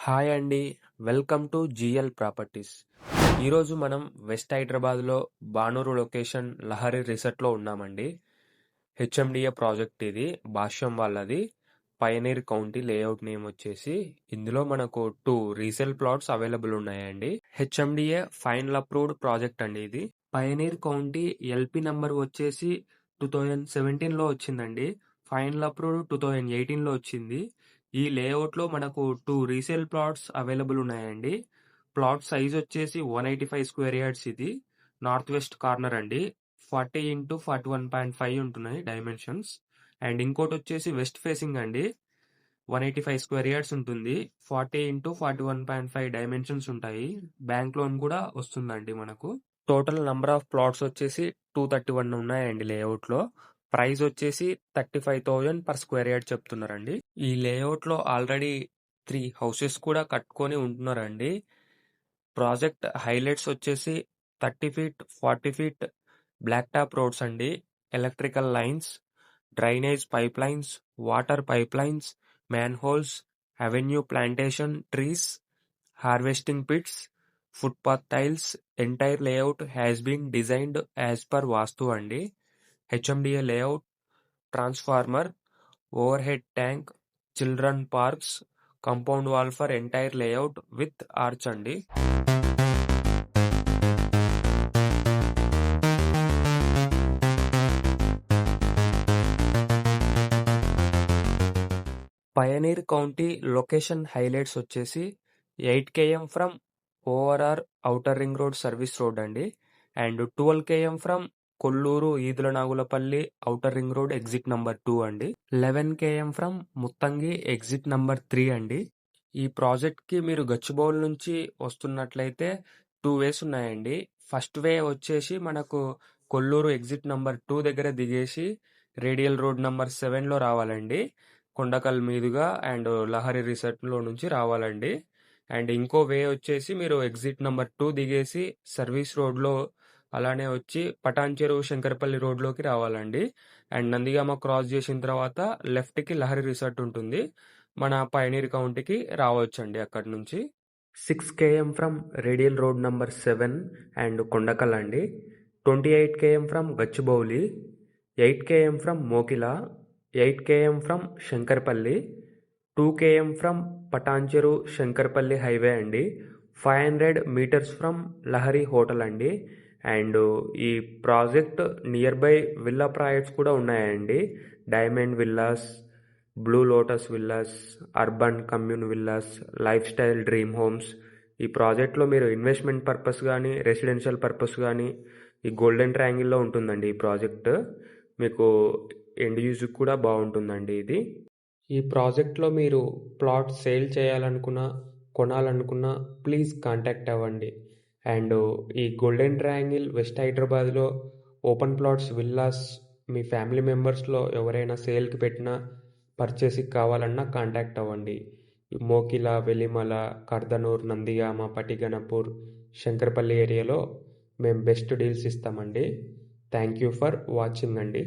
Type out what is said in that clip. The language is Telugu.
హాయ్ అండి. Welcome to GL properties. ఈరోజు మనం వెస్ట్ హైదరాబాద్లో బానూరు లొకేషన్ లహరి రిసార్ట్లో ఉన్నామండి. హెచ్ఎండిఏ ప్రాజెక్ట్ ఇది, భాష్యం వాళ్ళది. పయనీర్ కౌంటీ లేఅవుట్ నేమ్ వచ్చేసి ఇందులో మనకు 2 రీసేల్ ప్లాట్స్ అవైలబుల్ ఉన్నాయండి. హెచ్ఎండిఏ ఫైనల్ అప్రూవ్డ్ ప్రాజెక్ట్ అండి ఇది. పయనీర్ కౌంటీ ఎల్పి నంబర్ వచ్చేసి 2017లో వచ్చిందండి. ఫైనల్ అప్రూవ్డ్ 2018లో వచ్చింది. ఈ లేఅవుట్లో మనకు 2 రీసేల్ ప్లాట్స్ అవైలబుల్ ఉన్నాయండి. ప్లాట్ సైజ్ వచ్చేసి 185 స్క్వేర్ యార్డ్స్. ఇది నార్త్ వెస్ట్ కార్నర్ అండి. 40x41.5 ఉంటున్నాయి డైమెన్షన్స్. అండ్ ఇంకోటి వచ్చేసి వెస్ట్ ఫేసింగ్ అండి. 185 స్క్వేర్ యార్డ్స్ ఉంటుంది. 40x41.5 డైమెన్షన్స్ ఉంటాయి. బ్యాంక్ లోన్ కూడా వస్తుందండి మనకు. టోటల్ నంబర్ ఆఫ్ ప్లాట్స్ వచ్చేసి 231 ఉన్నాయండి లేఅవుట్లో. ప్రైస్ వచ్చేసి 35,000 పర్ స్క్వేర్ యార్డ్ చెప్తున్నారండి. ఈ లేఅవుట్లో ఆల్రెడీ 3 హౌసెస్ కూడా కట్టుకొని ఉంటున్నారండి. ప్రాజెక్ట్ హైలైట్స్ వచ్చేసి 30 feet 40 feet black top roads అండి. Electrical lines, drainage pipe lines, water pipe lines, manholes, avenue plantation trees, harvesting pits, footpath tiles. Entire layout has been designed as per vastu అండి. HMDA layout, transformer, overhead tank, children parks, compound wall for entire layout with arch అండి. పయనీర్ కౌంటీ లొకేషన్ హైలైట్స్ వచ్చేసి 8 km from ORR outer ring road service road అండి. And 12 km from Kollur Edula Nagulapalli outer ring road exit number 2 అండి. 11 km from Muthangi exit number 3 అండి. ఈ ప్రాజెక్ట్కి మీరు గచ్చిబౌలి నుంచి వస్తున్నట్లయితే 2 వేస్ ఉన్నాయండి. ఫస్ట్ వే వచ్చేసి మనకు కొల్లూరు ఎగ్జిట్ నంబర్ 2 దగ్గర దిగేసి రేడియల్ రోడ్ నంబర్ 7లో రావాలండి. కొండకల్ మీదుగా అండ్ లహరి రిసార్ట్లో నుంచి రావాలండి. అండ్ ఇంకో వే వచ్చేసి మీరు ఎగ్జిట్ నంబర్ 2 దిగేసి సర్వీస్ రోడ్లో అలానే వచ్చి పటాన్ చెరువు శంకరపల్లి రోడ్లోకి రావాలండి. అండ్ నందిగామ క్రాస్ చేసిన తర్వాత లెఫ్ట్కి లహరి రిసార్ట్ ఉంటుంది. మన పయనీర్ కౌంటీకి రావచ్చండి అక్కడి నుంచి. 6 km from radial road number 7 and Kondakal అండి. 28 km from Gachibowli, 8 km from Mokila, 8 km from Shankarpally, 2 km from Patancheru Shankarpally highway అండి. 500 మీటర్స్ ఫ్రమ్ లహరి హోటల్ అండి. అండ్ ఈ project nearby villa projects కూడా ఉన్నాయండి. Diamond villas, blue lotus villas, urban commune villas, lifestyle dream homes. ఈ ప్రాజెక్ట్లో మీరు ఇన్వెస్ట్మెంట్ పర్పస్ కానీ రెసిడెన్షియల్ పర్పస్ కానీ ఈ గోల్డెన్ ట్రయాంగిల్లో ఉంటుందండి ఈ ప్రాజెక్ట్. మీకు ఎండ్ యూజ్ కూడా బాగుంటుందండి ఇది. ఈ ప్రాజెక్ట్లో మీరు ప్లాట్ సేల్ చేయాలనుకున్నా కొనాలనుకున్నా ప్లీజ్ కాంటాక్ట్ అవ్వండి. అండ్ ఈ గోల్డెన్ ట్రయాంగిల్ వెస్ట్ హైదరాబాద్లో ఓపెన్ ప్లాట్స్ విల్లాస్ మీ ఫ్యామిలీ మెంబర్స్లో ఎవరైనా సేల్కి పెట్టినా పర్చేస్కి కావాలన్నా కాంటాక్ట్ అవ్వండి. మోకిలా, వెలిమల, కర్దనూర్, నందిగామ, పటిగణపూర్, శంకరపల్లి ఏరియాలో మేము బెస్ట్ డీల్స్ ఇస్తామండి. థ్యాంక్ యూ ఫర్ వాచింగ్ అండి.